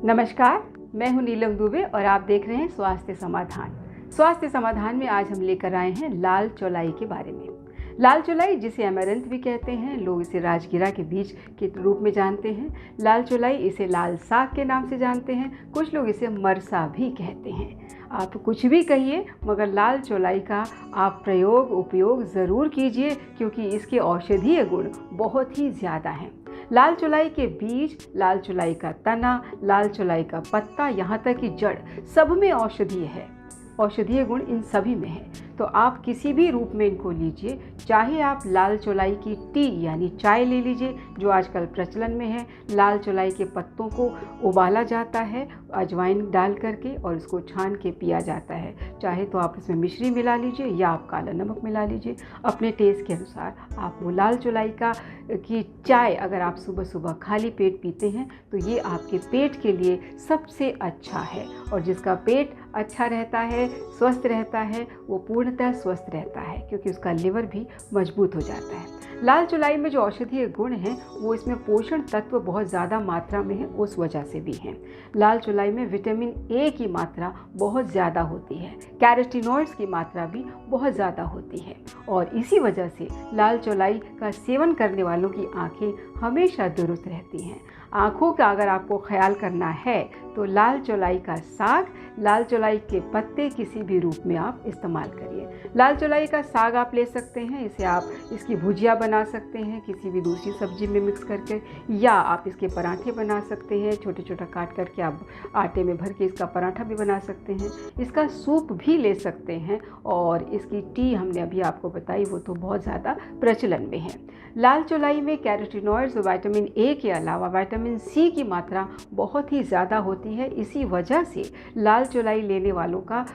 नमस्कार, मैं हूं नीलम दुबे और आप देख रहे हैं स्वास्थ्य समाधान। स्वास्थ्य समाधान में आज हम लेकर आए हैं लाल चौलाई के बारे में। लाल चौलाई, जिसे अमेरंथ भी कहते हैं, लोग इसे राजगिरा के बीज के रूप में जानते हैं। लाल चौलाई, इसे लाल साग के नाम से जानते हैं। कुछ लोग इसे मरसा भी कहते हैं। आप कुछ भी कहिए, मगर लाल चौलाई का आप उपयोग ज़रूर कीजिए, क्योंकि इसके औषधीय गुण बहुत ही ज़्यादा हैं। लाल चौलाई के बीज, लाल चौलाई का तना, लाल चौलाई का पत्ता, यहाँ तक कि जड़, सब में औषधीय है। औषधीय गुण इन सभी में है। तो आप किसी भी रूप में इनको लीजिए, चाहे आप लाल चौलाई की टी यानी चाय ले लीजिए, जो आजकल प्रचलन में है। लाल चौलाई के पत्तों को उबाला जाता है अजवाइन डाल करके और उसको छान के पिया जाता है। चाहे तो आप इसमें मिश्री मिला लीजिए या आप काला नमक मिला लीजिए, अपने टेस्ट के अनुसार। आप वो लाल चौलाई की चाय अगर आप सुबह सुबह खाली पेट पीते हैं तो ये आपके पेट के लिए सबसे अच्छा है। और जिसका पेट अच्छा रहता है, स्वस्थ रहता है, वो पूर्णतः स्वस्थ रहता है, क्योंकि उसका लिवर भी मजबूत हो जाता है। लाल चौलाई में जो औषधीय गुण हैं, वो इसमें पोषण तत्व बहुत ज़्यादा मात्रा में है, उस वजह से भी हैं। लाल चौलाई में विटामिन ए की मात्रा बहुत ज़्यादा होती है, कैरोटीनॉइड्स की मात्रा भी बहुत ज़्यादा होती है, और इसी वजह से लाल चौलाई का सेवन करने वालों की आँखें हमेशा दुरुस्त रहती हैं। आँखों का अगर आपको ख्याल करना है तो लाल चौलाई का साग, लाल चौलाई के पत्ते किसी भी रूप में आप इस्तेमाल करिए। लाल चौलाई का साग आप ले सकते हैं, इसे आप इसकी भुजिया बना सकते हैं किसी भी दूसरी सब्जी में मिक्स करके, या आप इसके पराठे बना सकते हैं, छोटे छोटा काट करके आप आटे में भर के इसका पराठा भी बना सकते हैं। इसका सूप भी ले सकते हैं, और इसकी टी हमने अभी आपको बताई, वो तो बहुत ज़्यादा प्रचलन में है। लाल चौलाई में कैरोटीनॉइड्स और विटामिन ए के अलावा विटामिन सी की मात्रा बहुत ही ज़्यादा होती है। इसी वजह से लाल चौलाई लेने वालों का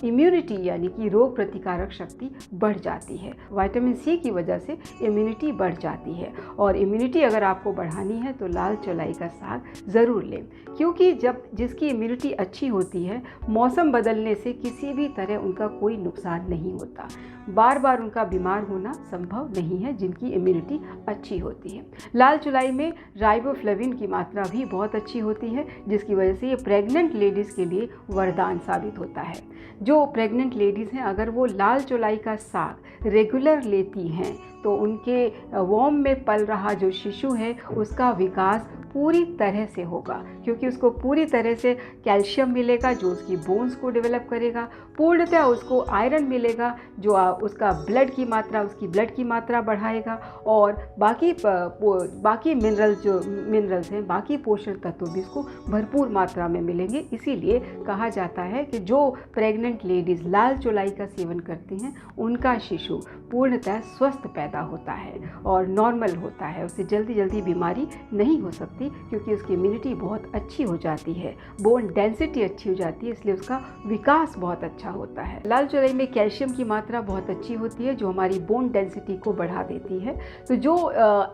इम्यूनिटी यानी कि रोग प्रतिकारक शक्ति बढ़ जाती है। विटामिन सी की वजह से इम्यूनिटी बढ़ जाती है, और इम्यूनिटी अगर आपको बढ़ानी है तो लाल चौलाई का साग ज़रूर लें, क्योंकि जिसकी इम्यूनिटी अच्छी होती है, मौसम बदलने से किसी भी तरह उनका कोई नुकसान नहीं होता। बार बार उनका बीमार होना संभव नहीं है, जिनकी इम्यूनिटी अच्छी होती है। लाल चौलाई में राइबोफ्लेविन की मात्रा भी बहुत अच्छी होती है, जिसकी वजह से ये प्रेग्नेंट लेडीज़ के लिए वरदान साबित होता है। जो प्रेग्नेंट लेडीज़ हैं, अगर वो लाल चौलाई का साग रेगुलर लेती हैं तो उनके वॉम में पल रहा जो शिशु है, उसका विकास पूरी तरह से होगा, क्योंकि उसको पूरी तरह से कैल्शियम मिलेगा जो उसकी बोन्स को डेवलप करेगा। पूर्णतः उसको आयरन मिलेगा जो उसकी ब्लड की मात्रा बढ़ाएगा, और बाकी मिनरल्स हैं, बाकी पोषण तत्व भी इसको भरपूर मात्रा में मिलेंगे। इसीलिए कहा जाता है कि जो प्रेग्नेंट लेडीज़ लाल चौलाई का सेवन करती हैं, उनका शिशु पूर्णतः स्वस्थ पैदा होता है और नॉर्मल होता है। उसे जल्दी बीमारी नहीं हो सकती, क्योंकि उसकी इम्यूनिटी बहुत अच्छी हो जाती है, बोन डेंसिटी अच्छी हो जाती है, इसलिए उसका विकास बहुत अच्छा होता है। लाल चौलाई में कैल्शियम की मात्रा बहुत अच्छी होती है, जो हमारी बोन डेंसिटी को बढ़ा देती है। तो जो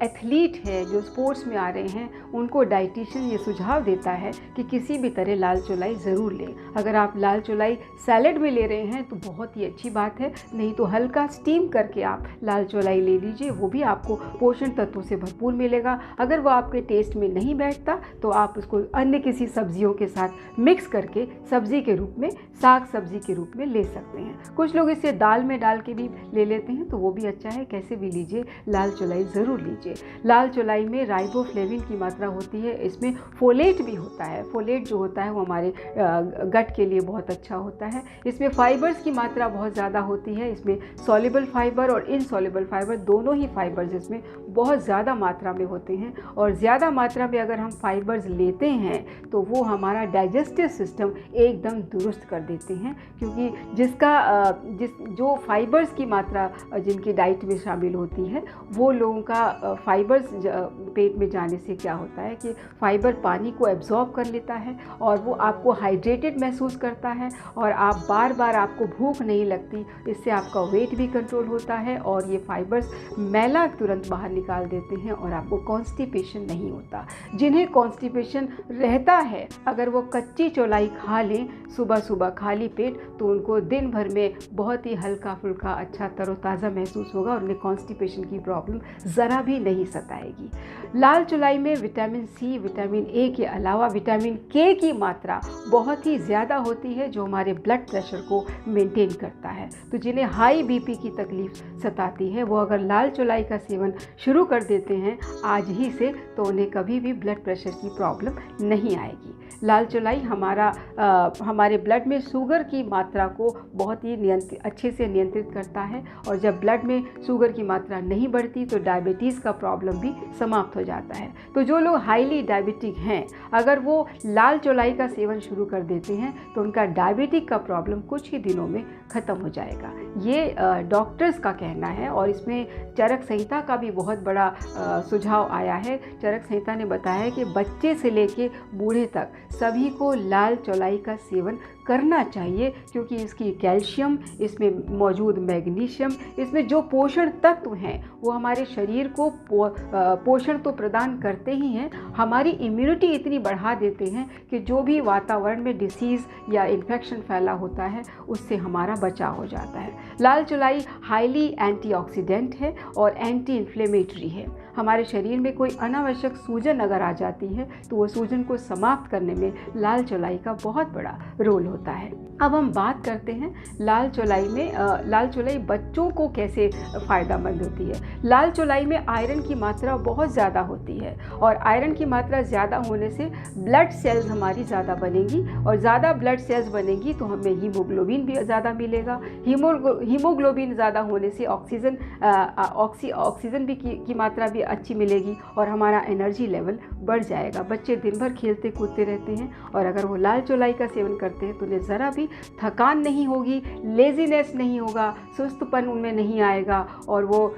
एथलीट है, जो स्पोर्ट्स में आ रहे हैं, उनको डाइटिशियन ये सुझाव देता है कि किसी भी तरह लाल चौलाई ज़रूर लें। अगर आप लाल चौलाई सैलेड में ले रहे हैं तो बहुत ही अच्छी बात है, नहीं तो हल्का स्टीम करके आप लाल चौलाई ले लीजिए, वो भी आपको पोषण तत्वों से भरपूर मिलेगा। अगर वो आपके टेस्ट में नहीं बैठता तो आप उसको अन्य किसी सब्जियों के साथ मिक्स करके सब्जी के रूप में, साग सब्जी के रूप में ले सकते हैं। कुछ लोग इसे दाल में डाल के भी ले लेते हैं, तो वो भी अच्छा है। कैसे भी लीजिए, लाल चौलाई ज़रूर लीजिए। लाल चौलाई में राइबोफ्लेविन की मात्रा होती है, इसमें फोलेट भी होता है। फोलेट जो होता है वो हमारे गट के लिए बहुत अच्छा होता है। इसमें फाइबर्स की मात्रा बहुत ज़्यादा होती है। इसमें सॉल्युबल फाइबर और इनसॉल्युबल फाइबर, दोनों ही फाइबर्स इसमें बहुत ज़्यादा मात्रा में होते हैं, और ज़्यादा मात्रा में अगर हम फाइबर्स लेते हैं तो वो हमारा डाइजेस्टिव सिस्टम एकदम दुरुस्त कर देते हैं, क्योंकि जो फाइबर्स की मात्रा जिनकी डाइट में शामिल होती है, वो लोगों का फाइबर्स पेट में जाने से क्या होता है कि फाइबर पानी को एब्जॉर्ब कर लेता है, और वो आपको हाइड्रेटेड महसूस करता है, और आप बार आपको भूख नहीं लगती। इससे आपका वेट भी कंट्रोल होता है, और ये फाइबर्स मैला तुरंत बाहर निकाल देते हैं, और आपको कॉन्स्टिपेशन नहीं होता। जिन्हें कॉन्स्टिपेशन रहता है, अगर वो कच्ची चौलाई खा लें सुबह सुबह खाली पेट, तो उनको दिन भर में बहुत ही हल्का फुल्का अच्छा तरोताज़ा महसूस होगा और उन्हें कॉन्स्टिपेशन की प्रॉब्लम ज़रा भी नहीं सताएगी। लाल चौलाई में विटामिन सी, विटामिन ए के अलावा विटामिन के की मात्रा बहुत ही ज़्यादा होती है, जो हमारे ब्लड प्रेशर को मेंटेन करता है। तो जिन्हें हाई बीपी की तकलीफ सताती है, वो अगर लाल चौलाई का सेवन शुरू कर देते हैं आज ही से, तो उन्हें कभी भी ब्लड प्रेशर की प्रॉब्लम नहीं आएगी। लाल चौलाई हमारे ब्लड में शुगर की मात्रा को बहुत ही अच्छे से नियंत्रित करता है, और जब ब्लड में शुगर की मात्रा नहीं बढ़ती तो डायबिटीज़ का प्रॉब्लम भी समाप्त हो जाता है। तो जो लोग हाईली डायबिटिक हैं, अगर वो लाल चौलाई का सेवन शुरू कर देते हैं तो उनका डायबिटिक का प्रॉब्लम कुछ ही दिनों में ख़त्म हो जाएगा। ये डॉक्टर्स का कहना है, और इसमें चरक संहिता का भी बहुत बड़ा सुझाव आया है। चरक संहिता ने बताया है कि बच्चे से लेके बूढ़े तक सभी को लाल चौलाई का सेवन करना चाहिए, क्योंकि इसकी कैल्शियम, इसमें मौजूद मैग्नीशियम, इसमें जो पोषण तत्व हैं वो हमारे शरीर को पोषण तो प्रदान करते ही हैं, हमारी इम्यूनिटी इतनी बढ़ा देते हैं कि जो भी वातावरण में डिसीज़ या इन्फेक्शन फैला होता है उससे हमारा बचाव हो जाता है। लाल चौलाई हाईली एंटीऑक्सीडेंट है और एंटी इन्फ्लेमेटरी है। हमारे शरीर में कोई अनावश्यक सूजन अगर आ जाती है तो वो सूजन को समाप्त करने में लाल चौलाई का बहुत बड़ा रोल होता है। अब हम बात करते हैं लाल चौलाई में लाल चौलाई बच्चों को कैसे फ़ायदेमंद होती है। लाल चौलाई में आयरन की मात्रा बहुत ज़्यादा होती है, और आयरन की मात्रा ज़्यादा होने से ब्लड सेल्स हमारी ज़्यादा बनेंगी, और ज़्यादा ब्लड सेल्स बनेंगी तो हमें हीमोग्लोबिन भी ज़्यादा मिलेगा। हीमोग्लोबिन ज़्यादा होने से ऑक्सीजन भी की मात्रा भी अच्छी मिलेगी, और हमारा एनर्जी लेवल बढ़ जाएगा। बच्चे दिन भर खेलते कूदते रहते हैं, और अगर वो लाल चौलाई का सेवन करते हैं तो उन्हें ज़रा भी थकान नहीं होगी, लेज़ीनेस नहीं होगा, सुस्तपन उनमें नहीं आएगा, और वो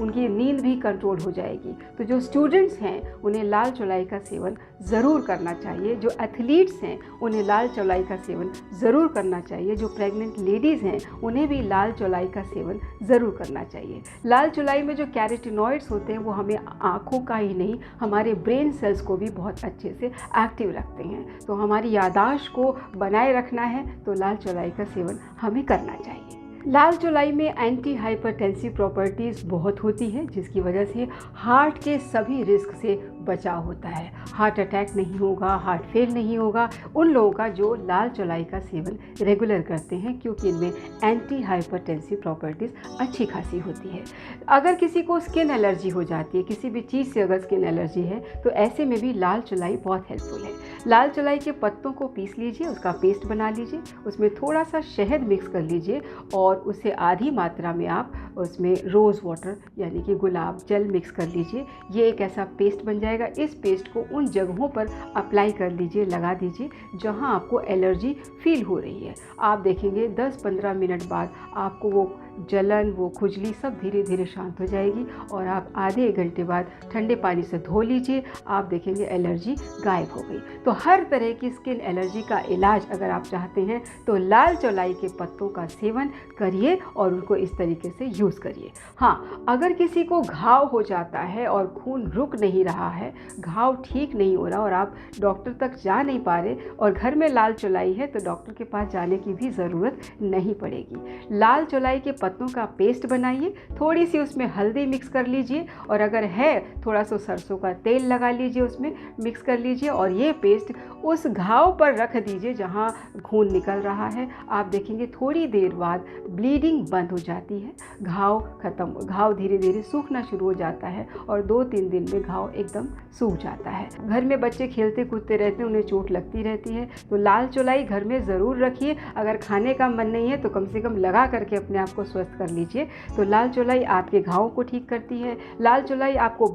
उनकी नींद भी कंट्रोल हो जाएगी। तो जो स्टूडेंट्स हैं उन्हें लाल चौलाई का सेवन ज़रूर करना चाहिए। जो एथलीट्स हैं उन्हें लाल चौलाई का सेवन ज़रूर करना चाहिए। जो प्रेग्नेंट लेडीज़ हैं उन्हें भी लाल चौलाई का सेवन ज़रूर करना चाहिए। लाल चौलाई में जो कैरोटीनॉइड्स होते हैं वो हमें आँखों का ही नहीं, हमारे ब्रेन सेल्स को भी बहुत अच्छे से एक्टिव रखते हैं। तो हमारी याददाश्त को बनाए रखना है तो लाल चौलाई का सेवन हमें करना चाहिए। लाल चौलाई में एंटी हाइपरटेंसिव प्रॉपर्टीज़ बहुत होती है, जिसकी वजह से हार्ट के सभी रिस्क से बचाव होता है। हार्ट अटैक नहीं होगा, हार्ट फेल नहीं होगा उन लोगों का जो लाल चौलाई का सेवन रेगुलर करते हैं, क्योंकि इनमें एंटी हाइपरटेंसिव प्रॉपर्टीज़ अच्छी खासी होती है। अगर किसी को स्किन एलर्जी हो जाती है, किसी भी चीज़ से अगर स्किन एलर्जी है, तो ऐसे में भी लाल चौलाई बहुत हेल्पफुल है। लाल चौलाई के पत्तों को पीस लीजिए, उसका पेस्ट बना लीजिए, उसमें थोड़ा सा शहद मिक्स कर लीजिए, और उससे आधी मात्रा में आप उसमें रोज़ वाटर यानी कि गुलाब जल मिक्स कर लीजिए। ये एक ऐसा पेस्ट बन जाएगा। इस पेस्ट को उन जगहों पर अप्लाई कर लीजिए, लगा दीजिए जहां आपको एलर्जी फील हो रही है। आप देखेंगे 10-15 मिनट बाद आपको वो जलन, वो खुजली सब धीरे धीरे शांत हो जाएगी, और आप आधे 1 घंटे बाद ठंडे पानी से धो लीजिए, आप देखेंगे एलर्जी गायब हो गई। तो हर तरह की स्किन एलर्जी का इलाज अगर आप चाहते हैं तो लाल चौलाई के पत्तों का सेवन करिए और उनको इस तरीके से यूज़ करिए। हाँ, अगर किसी को घाव हो जाता है और खून रुक नहीं रहा है, घाव ठीक नहीं हो रहा और आप डॉक्टर तक जा नहीं पा रहे, और घर में लाल चौलाई है, तो डॉक्टर के पास जाने की भी ज़रूरत नहीं पड़ेगी। लाल चौलाई के पत्तों का पेस्ट बनाइए, थोड़ी सी उसमें हल्दी मिक्स कर लीजिए, और अगर है थोड़ा सा सरसों का तेल लगा लीजिए, उसमें मिक्स कर लीजिए, और ये पेस्ट उस घाव पर रख दीजिए जहाँ खून निकल रहा है। आप देखेंगे थोड़ी देर बाद ब्लीडिंग बंद हो जाती है, घाव धीरे धीरे सूखना शुरू हो जाता है, और 2-3 दिन में घाव एकदम सूख जाता है। घर में बच्चे खेलते कूदते रहते हैं, उन्हें चोट लगती रहती है, तो लाल चौलाई घर में ज़रूर रखिए। अगर खाने का मन नहीं है तो कम से कम लगा करके अपने आप को स्वस्थ कर लीजिए। तो लाल चौलाई आपके घावों को ठीक करती है। लाल चौलाई आपको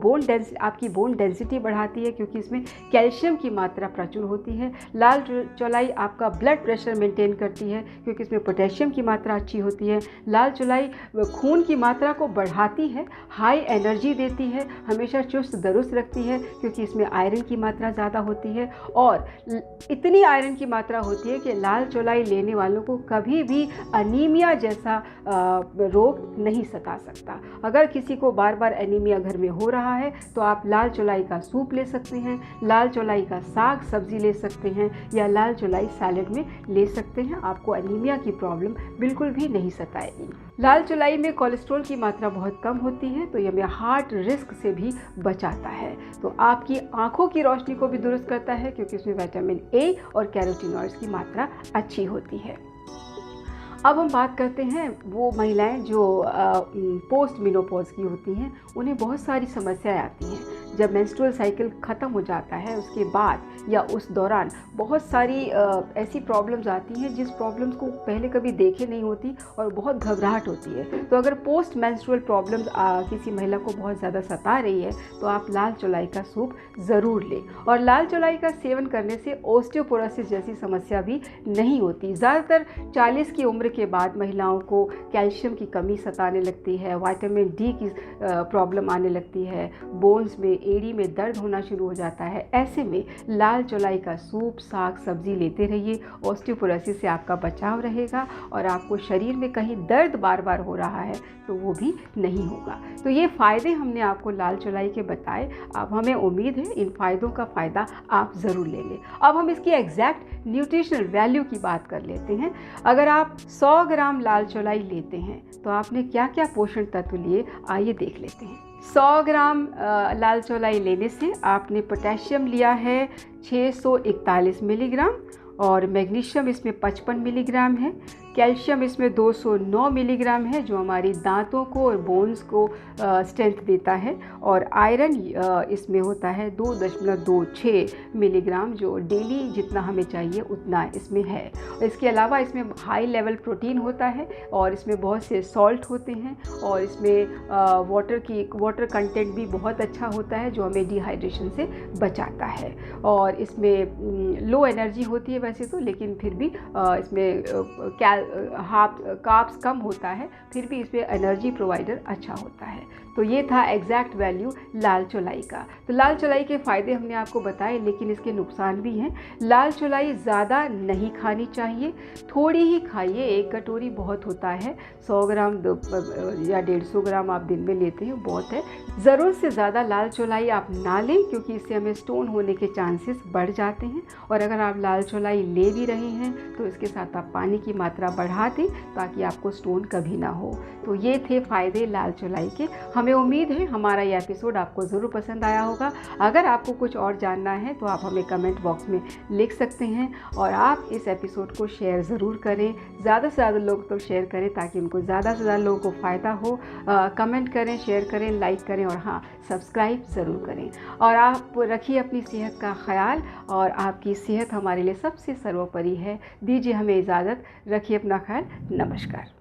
आपकी बोन डेंसिटी बढ़ाती है, क्योंकि इसमें कैल्शियम की मात्रा प्रचुर होती है। लाल चौलाई आपका ब्लड प्रेशर मेंटेन करती है क्योंकि इसमें पोटेशियम की मात्रा अच्छी होती है। लाल चौलाई खून की मात्रा को बढ़ाती है, हाई एनर्जी देती है, हमेशा चुस्त दुरुस्त रखती है क्योंकि इसमें आयरन की मात्रा ज़्यादा होती है। और इतनी आयरन की मात्रा होती है कि लाल चौलाई लेने वालों को कभी भी अनीमिया जैसा रोग नहीं सता सकता। अगर किसी को बार बार एनीमिया घर में हो रहा है तो आप लाल चौलाई का सूप ले सकते हैं, लाल चौलाई का साग सब्जी ले सकते हैं या लाल चौलाई सैलेड में ले सकते हैं। आपको एनीमिया की प्रॉब्लम बिल्कुल भी नहीं सताएगी। लाल चौलाई में कोलेस्ट्रॉल की मात्रा बहुत कम होती है तो ये हमें हार्ट रिस्क से भी बचाता है। तो आपकी आंखों की रोशनी को भी दुरुस्त करता है क्योंकि इसमें विटामिन ए और कैरोटीनॉइड्स की मात्रा अच्छी होती है। अब हम बात करते हैं वो महिलाएं जो पोस्ट मेनोपॉज की होती हैं, उन्हें बहुत सारी समस्याएं आती हैं। जब मेंस्ट्रुअल साइकिल ख़त्म हो जाता है उसके बाद या उस दौरान बहुत सारी ऐसी प्रॉब्लम्स आती हैं जिस प्रॉब्लम्स को पहले कभी देखे नहीं होती और बहुत घबराहट होती है। तो अगर पोस्ट मेंस्ट्रुअल प्रॉब्लम्स किसी महिला को बहुत ज़्यादा सता रही है तो आप लाल चौलाई का सूप ज़रूर लें। और लाल चौलाई का सेवन करने से ओस्टियोपोरोसिस जैसी समस्या भी नहीं होती। ज़्यादातर 40 की उम्र के बाद महिलाओं को कैल्शियम की कमी सताने लगती है, विटामिन डी की प्रॉब्लम आने लगती है, बोन्स में एड़ी में दर्द होना शुरू हो जाता है। ऐसे में लाल चौलाई का सूप साग सब्जी लेते रहिए, ऑस्टियोपोरोसिस से आपका बचाव रहेगा और आपको शरीर में कहीं दर्द बार बार हो रहा है तो वो भी नहीं होगा। तो ये फ़ायदे हमने आपको लाल चौलाई के बताए। अब हमें उम्मीद है इन फ़ायदों का फ़ायदा आप ज़रूर लेंगे। अब हम इसकी एग्जैक्ट न्यूट्रिशनल वैल्यू की बात कर लेते हैं। अगर आप 100 ग्राम लाल चौलाई लेते हैं तो आपने क्या क्या पोषण तत्व लिए, आइए देख लेते हैं। 100 ग्राम लाल चौलाई लेने से आपने पोटेशियम लिया है 641 मिलीग्राम और मैग्नीशियम इसमें 55 मिलीग्राम है। कैल्शियम इसमें 209 मिलीग्राम है जो हमारी दांतों को और बोन्स को स्ट्रेंथ देता है। और आयरन इसमें होता है 2.26 मिलीग्राम जो डेली जितना हमें चाहिए उतना इसमें है। इसके अलावा इसमें हाई लेवल प्रोटीन होता है और इसमें बहुत से सॉल्ट होते हैं और इसमें वाटर कंटेंट भी बहुत अच्छा होता है जो हमें डिहाइड्रेशन से बचाता है। और इसमें लो एनर्जी होती है वैसे तो, लेकिन फिर भी इसमें कार्ब्स कम होता है, फिर भी इसमें एनर्जी प्रोवाइडर अच्छा होता है। तो ये था एग्जैक्ट वैल्यू लाल चौलाई का। तो लाल चौलाई के फ़ायदे हमने आपको बताए, लेकिन इसके नुकसान भी हैं। लाल चौलाई ज़्यादा नहीं खानी चाहिए, थोड़ी ही खाइए। 1 कटोरी बहुत होता है। 100 ग्राम या 150 ग्राम आप दिन में लेते हैं बहुत है। ज़रूरत से ज़्यादा लाल चौलाई आप ना लें क्योंकि इससे हमें स्टोन होने के चांसेस बढ़ जाते हैं। और अगर आप लाल चौलाई ले भी रहे हैं तो इसके साथ आप पानी की मात्रा बढ़ा दें ताकि आपको स्टोन कभी ना हो। तो ये थे फ़ायदे लाल चौलाई के। हमें उम्मीद है हमारा ये एपिसोड आपको ज़रूर पसंद आया होगा। अगर आपको कुछ और जानना है तो आप हमें कमेंट बॉक्स में लिख सकते हैं और आप इस एपिसोड को शेयर ज़रूर करें, ज़्यादा से ज़्यादा लोग तो शेयर करें ताकि उनको ज़्यादा से ज़्यादा लोगों को फ़ायदा हो। कमेंट करें, शेयर करें, लाइक करें और हाँ, सब्सक्राइब ज़रूर करें। और आप रखिए अपनी सेहत का ख्याल और आपकी सेहत हमारे लिए सबसे सर्वोपरि है। दीजिए हमें इजाज़त, रखिए अपना ख्याल। नमस्कार।